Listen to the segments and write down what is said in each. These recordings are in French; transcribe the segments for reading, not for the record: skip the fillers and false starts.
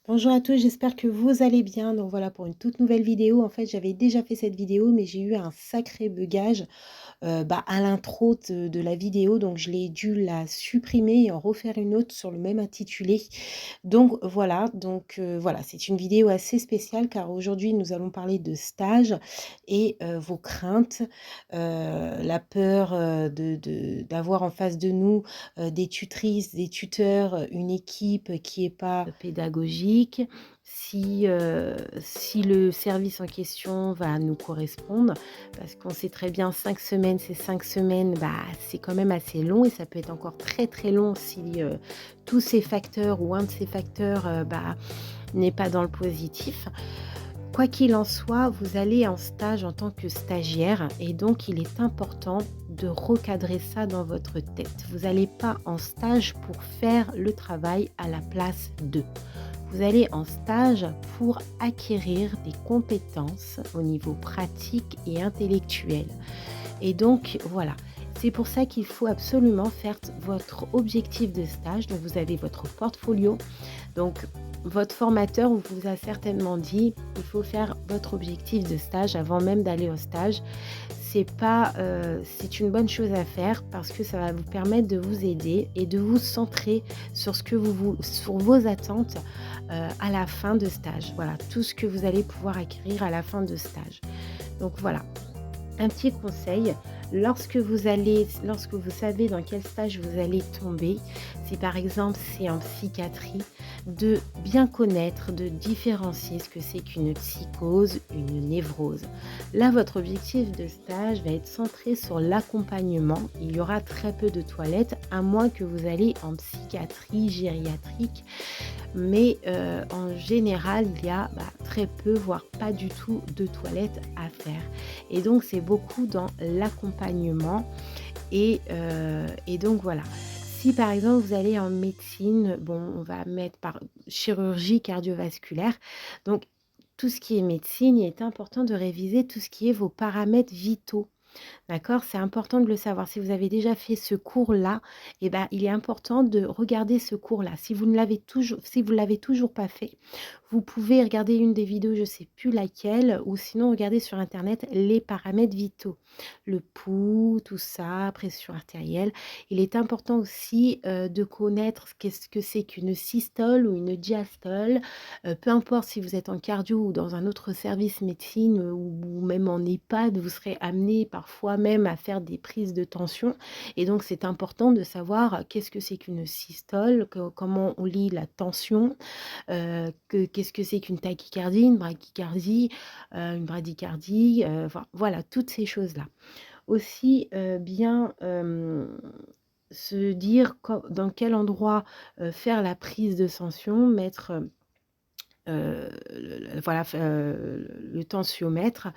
Bonjour à tous, j'espère que vous allez bien. Donc voilà pour une toute nouvelle vidéo. En fait, j'avais déjà fait cette vidéo, mais j'ai eu un sacré bugage à l'intro de la vidéo. Donc je l'ai dû la supprimer et en refaire une autre sur le même intitulé. Donc voilà, c'est une vidéo assez spéciale car aujourd'hui nous allons parler de stage et vos craintes, la peur d'avoir en face de nous des tutrices, des tuteurs, une équipe qui est pas pédagogique, si le service en question va nous correspondre. Parce qu'on sait très bien 5 semaines, ces 5 semaines, c'est quand même assez long et ça peut être encore très, très long si, tous ces facteurs ou un de ces facteurs, n'est pas dans le positif. Quoi qu'il en soit, vous allez en stage en tant que stagiaire et donc il est important de recadrer ça dans votre tête. Vous n'allez pas en stage pour faire le travail à la place d'eux. Vous allez en stage pour acquérir des compétences au niveau pratique et intellectuel. Et donc voilà, c'est pour ça qu'il faut absolument faire votre objectif de stage. Donc vous avez votre portfolio. Donc votre formateur vous a certainement dit, il faut faire votre objectif de stage avant même d'aller au stage. C'est une bonne chose à faire parce que ça va vous permettre de vous aider et de vous centrer sur sur vos attentes à la fin de stage. Voilà, tout ce que vous allez pouvoir acquérir à la fin de stage. Donc voilà, un petit conseil, lorsque vous savez dans quel stage vous allez tomber, si par exemple c'est en psychiatrie, de bien connaître, de différencier ce que c'est qu'une psychose, une névrose. Là, votre objectif de stage va être centré sur l'accompagnement. Il y aura très peu de toilettes, à moins que vous allez en psychiatrie gériatrique. Mais en général, il y a très peu, voire pas du tout de toilettes à faire. Et donc, c'est beaucoup dans l'accompagnement. Et donc, voilà. Si par exemple, vous allez en médecine, bon, on va mettre par chirurgie cardiovasculaire. Donc, tout ce qui est médecine, il est important de réviser tout ce qui est vos paramètres vitaux. D'accord? C'est important de le savoir. Si vous avez déjà fait ce cours-là, il est important de regarder ce cours-là. Si vous l'avez toujours pas fait, vous pouvez regarder une des vidéos, je ne sais plus laquelle, ou sinon regarder sur internet les paramètres vitaux. Le pouls, tout ça, pression artérielle. Il est important aussi, de connaître qu'est-ce que c'est qu'une systole ou une diastole. Peu importe si vous êtes en cardio ou dans un autre service médecine, ou même en EHPAD, vous serez amené parfois même à faire des prises de tension et donc c'est important de savoir qu'est-ce que c'est qu'une systole, comment on lit la tension, qu'est-ce que c'est qu'une tachycardie, une bradycardie, enfin voilà, toutes ces choses-là. Aussi, bien, se dire dans quel endroit, faire la prise de tension, mettre, le tensiomètre.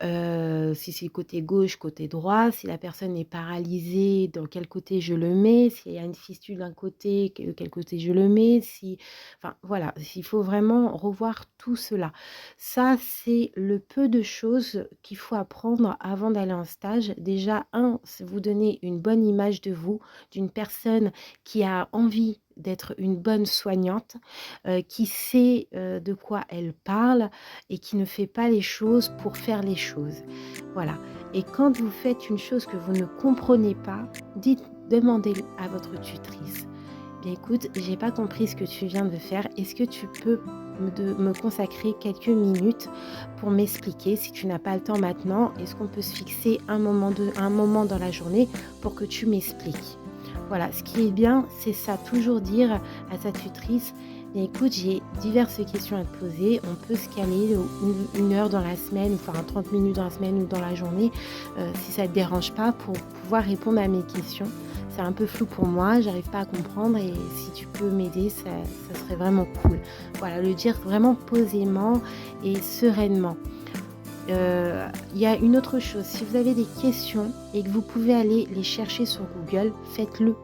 Si c'est côté gauche, côté droit, si la personne est paralysée, dans quel côté je le mets, s'il y a une fistule d'un côté, quel côté je le mets, si enfin voilà, il faut vraiment revoir tout cela. Ça, c'est le peu de choses qu'il faut apprendre avant d'aller en stage. Déjà, c'est vous donner une bonne image de vous, d'une personne qui a envie d'être une bonne soignante, qui sait, de quoi elle parle et qui ne fait pas les choses pour faire les choses. Voilà, et quand vous faites une chose que vous ne comprenez pas, demandez à votre tutrice: «Bien écoute, j'ai pas compris ce que tu viens de faire. Est-ce que tu peux me consacrer quelques minutes pour m'expliquer? Si tu n'as pas le temps maintenant, est-ce qu'on peut se fixer un moment dans la journée pour que tu m'expliques?» Voilà, ce qui est bien, c'est ça, toujours dire à sa tutrice: «Bien écoute, j'ai diverses questions à te poser, on peut se caler une heure dans la semaine, enfin 30 minutes dans la semaine ou dans la journée, si ça ne te dérange pas, pour pouvoir répondre à mes questions. C'est un peu flou pour moi, j'arrive pas à comprendre et si tu peux m'aider, ça serait vraiment cool». Voilà, le dire vraiment posément et sereinement. Il y a une autre chose, si vous avez des questions et que vous pouvez aller les chercher sur Google, faites-le.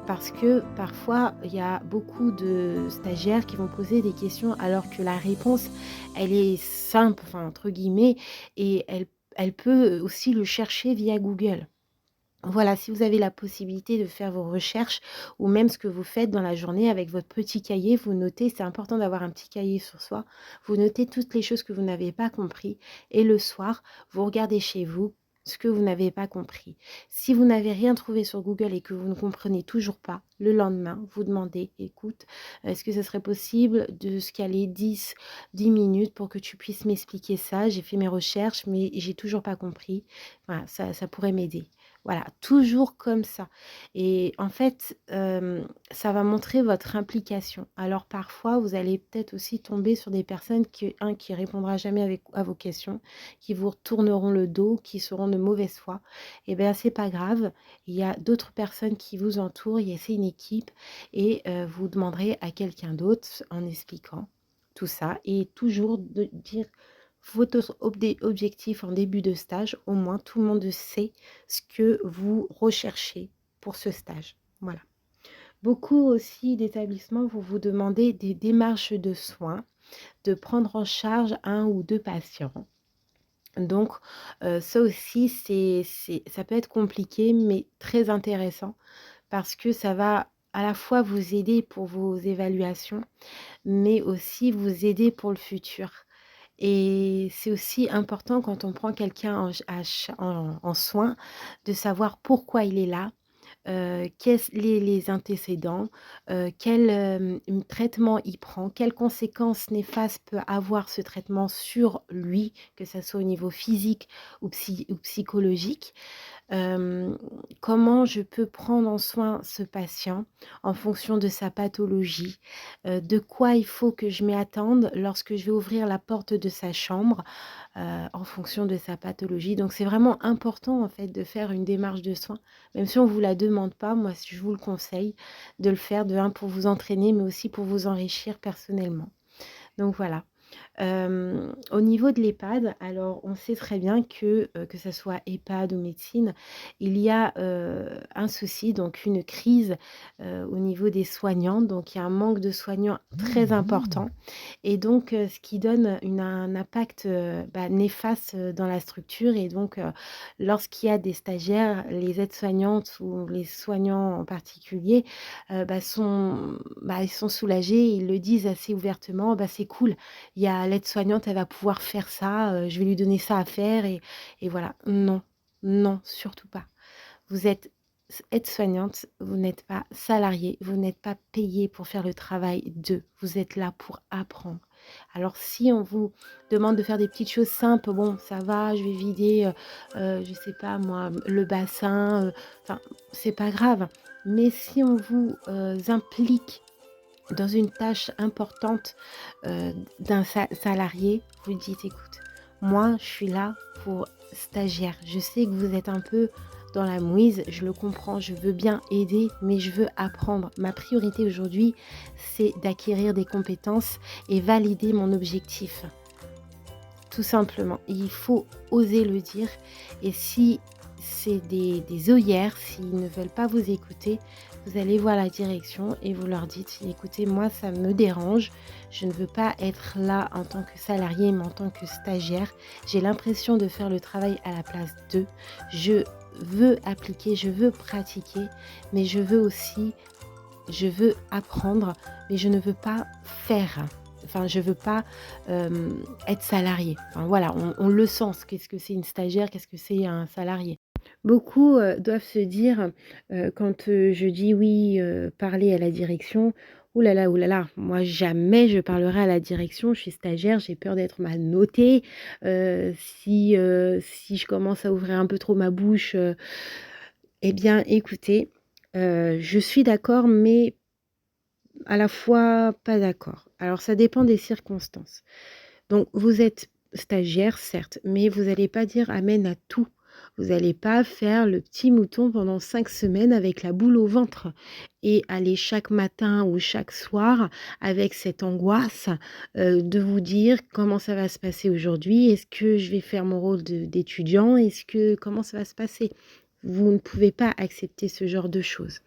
Parce que parfois, il y a beaucoup de stagiaires qui vont poser des questions alors que la réponse, elle est simple, enfin entre guillemets, et elle peut aussi le chercher via Google. Voilà, si vous avez la possibilité de faire vos recherches ou même ce que vous faites dans la journée avec votre petit cahier, vous notez, c'est important d'avoir un petit cahier sur soi, vous notez toutes les choses que vous n'avez pas compris et le soir, vous regardez chez vous ce que vous n'avez pas compris. Si vous n'avez rien trouvé sur Google et que vous ne comprenez toujours pas, le lendemain, vous demandez, écoute, est-ce que ce serait possible de se caler 10 minutes pour que tu puisses m'expliquer ça? J'ai fait mes recherches, mais j'ai toujours pas compris. Voilà, ça pourrait m'aider. Voilà, toujours comme ça et en fait, ça va montrer votre implication. Alors parfois, vous allez peut-être aussi tomber sur des personnes qui répondra jamais avec à vos questions, qui vous retourneront le dos, qui seront de mauvaise foi et ben, c'est pas grave. Il y a d'autres personnes qui vous entourent, c'est une équipe et vous demanderez à quelqu'un d'autre en expliquant tout ça et toujours de dire votre objectif en début de stage, au moins tout le monde sait ce que vous recherchez pour ce stage. Voilà. Beaucoup aussi d'établissements vont vous demander des démarches de soins, de prendre en charge un ou 2 patients. Donc, ça aussi, ça peut être compliqué, mais très intéressant parce que ça va à la fois vous aider pour vos évaluations, mais aussi vous aider pour le futur. Et c'est aussi important quand on prend quelqu'un en soin, de savoir pourquoi il est là, qu'est-ce les antécédents, quel, traitement il prend, quelles conséquences néfastes peut avoir ce traitement sur lui, que ça soit au niveau physique ou psychologique. Hem, Comment je peux prendre en soin ce patient en fonction de sa pathologie, de quoi il faut que je m'y attende lorsque je vais ouvrir la porte de sa chambre, en fonction de sa pathologie. Donc c'est vraiment important en fait de faire une démarche de soins, même si on ne vous la demande pas, moi je vous le conseille de le faire, de un pour vous entraîner, mais aussi pour vous enrichir personnellement. Donc voilà. Au niveau de l'EHPAD, alors on sait très bien que ça soit EHPAD ou médecine, il y a, un souci, donc une crise, au niveau des soignants. Donc il y a un manque de soignants très important et donc ce qui donne un impact, néfaste, dans la structure et donc lorsqu'il y a des stagiaires, les aides-soignantes ou les soignants en particulier, ils sont soulagés, ils le disent assez ouvertement: «Bah, c'est cool, il y a l'aide-soignante, elle va pouvoir faire ça, je vais lui donner ça à faire et voilà. Non, non, surtout pas. Vous êtes aide-soignante, vous n'êtes pas salarié, vous n'êtes pas payé pour faire le travail d'eux. Vous êtes là pour apprendre. Alors si on vous demande de faire des petites choses simples, bon, ça va, je vais vider, je sais pas moi, le bassin, enfin, c'est pas grave. Mais si on vous, implique dans une tâche importante, d'un salarié, vous dites: «Écoute, moi, je suis là pour stagiaire. Je sais que vous êtes un peu dans la mouise, je le comprends, je veux bien aider, mais je veux apprendre. Ma priorité aujourd'hui, c'est d'acquérir des compétences et valider mon objectif». Tout simplement. Il faut oser le dire et si c'est des œillères, s'ils ne veulent pas vous écouter, vous allez voir la direction et vous leur dites: «Écoutez, moi ça me dérange, je ne veux pas être là en tant que salarié, mais en tant que stagiaire. J'ai l'impression de faire le travail à la place d'eux. Je veux appliquer, je veux pratiquer, mais je veux apprendre, mais je ne veux pas faire. Enfin, je veux pas, être salarié. Enfin voilà, on le sent, qu'est-ce que c'est une stagiaire, qu'est-ce que c'est un salarié. Beaucoup, doivent se dire, quand, je dis: «Oui, parler à la direction», ouh là là, moi jamais je parlerai à la direction, je suis stagiaire, j'ai peur d'être mal notée, si je commence à ouvrir un peu trop ma bouche, eh bien écoutez, je suis d'accord, mais à la fois pas d'accord. Alors ça dépend des circonstances. Donc vous êtes stagiaire certes, mais vous allez pas dire amen à tout. Vous allez pas faire le petit mouton pendant 5 semaines avec la boule au ventre et aller chaque matin ou chaque soir avec cette angoisse, de vous dire: «Comment ça va se passer aujourd'hui? Est-ce que je vais faire mon rôle d'étudiant? Est-ce que comment ça va se passer?» vous ne pouvez pas accepter ce genre de choses.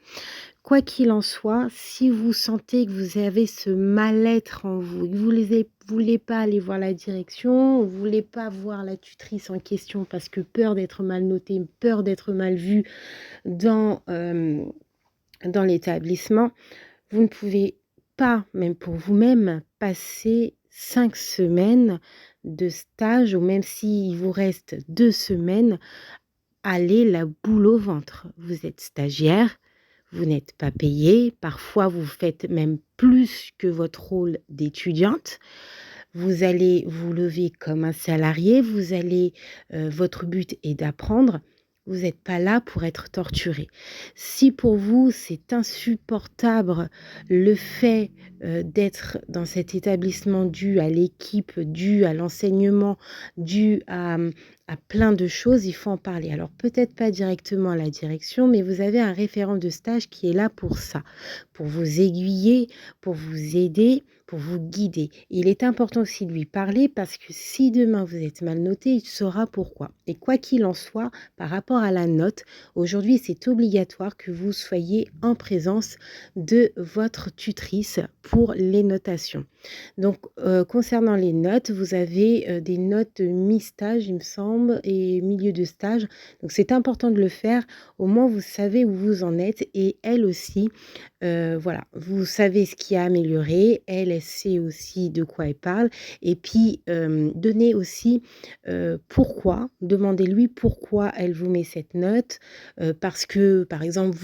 Quoi qu'il en soit, si vous sentez que vous avez ce mal-être en vous, que vous ne voulez pas aller voir la direction, vous voulez pas voir la tutrice en question parce que peur d'être mal noté, peur d'être mal vu dans, dans l'établissement, vous ne pouvez pas, même pour vous-même, passer 5 semaines de stage ou même s'il vous reste 2 semaines, aller la boule au ventre. Vous êtes stagiaire, vous n'êtes pas payé, parfois vous faites même plus que votre rôle d'étudiante. Vous allez vous lever comme un salarié, votre but est d'apprendre. Vous n'êtes pas là pour être torturé. Si pour vous, c'est insupportable le fait, d'être dans cet établissement dû à l'équipe, dû à l'enseignement, dû à plein de choses, il faut en parler. Alors peut-être pas directement à la direction, mais vous avez un référent de stage qui est là pour ça, pour vous aiguiller, pour vous aider, pour vous guider. Il est important aussi de lui parler parce que si demain vous êtes mal noté, il saura pourquoi. Et quoi qu'il en soit, par rapport à la note, aujourd'hui c'est obligatoire que vous soyez en présence de votre tutrice pour les notations. Donc concernant les notes, vous avez des notes mi-stage il me semble et milieu de stage. Donc c'est important de le faire, au moins vous savez où vous en êtes et elle aussi. Voilà, vous savez ce qui a amélioré, elle sait aussi de quoi elle parle et puis, donnez aussi, pourquoi. Demandez-lui pourquoi elle vous met cette note, parce que, par exemple,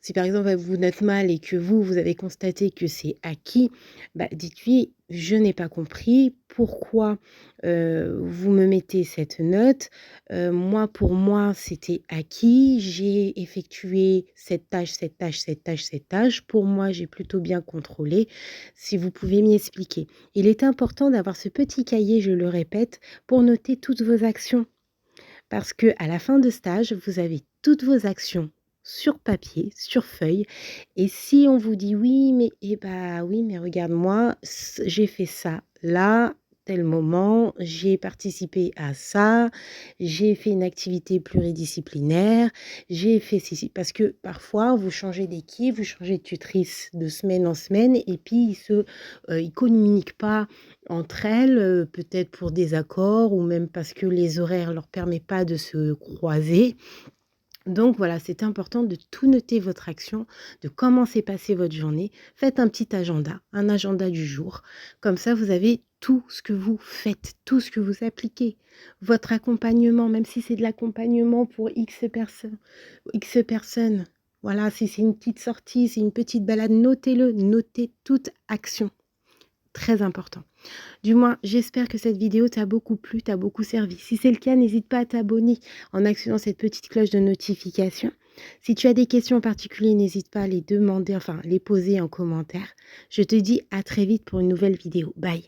si par exemple elle vous note mal et que vous avez constaté que c'est acquis, bah, dites-lui: «Je n'ai pas compris pourquoi, vous me mettez cette note. Moi, pour moi, c'était acquis. J'ai effectué cette tâche, cette tâche, cette tâche, cette tâche. Pour moi, j'ai plutôt bien contrôlé. Si vous pouvez m'y expliquer». Il est important d'avoir ce petit cahier, je le répète, pour noter toutes vos actions. Parce que à la fin de stage, vous avez toutes vos actions sur papier, sur feuille et si on vous dit: «Oui, mais» eh bah, oui, mais regarde-moi, j'ai fait ça là, tel moment, j'ai participé à ça, j'ai fait une activité pluridisciplinaire, j'ai fait ceci. Parce que parfois, vous changez d'équipe, vous changez de tutrice de semaine en semaine et puis ils communiquent pas entre elles, peut-être pour des accords ou même parce que les horaires leur permettent pas de se croiser. Donc voilà, c'est important de tout noter votre action, de comment s'est passée votre journée. Faites un agenda du jour. Comme ça, vous avez tout ce que vous faites, tout ce que vous appliquez. Votre accompagnement, même si c'est de l'accompagnement pour X personnes. Voilà, si c'est une petite sortie, c'est une petite balade, notez-le, notez toute action. Très important. Du moins, j'espère que cette vidéo t'a beaucoup plu, t'a beaucoup servi. Si c'est le cas, n'hésite pas à t'abonner en actionnant cette petite cloche de notification. Si tu as des questions en particulier, n'hésite pas à les demander, enfin les poser en commentaire. Je te dis à très vite pour une nouvelle vidéo. Bye!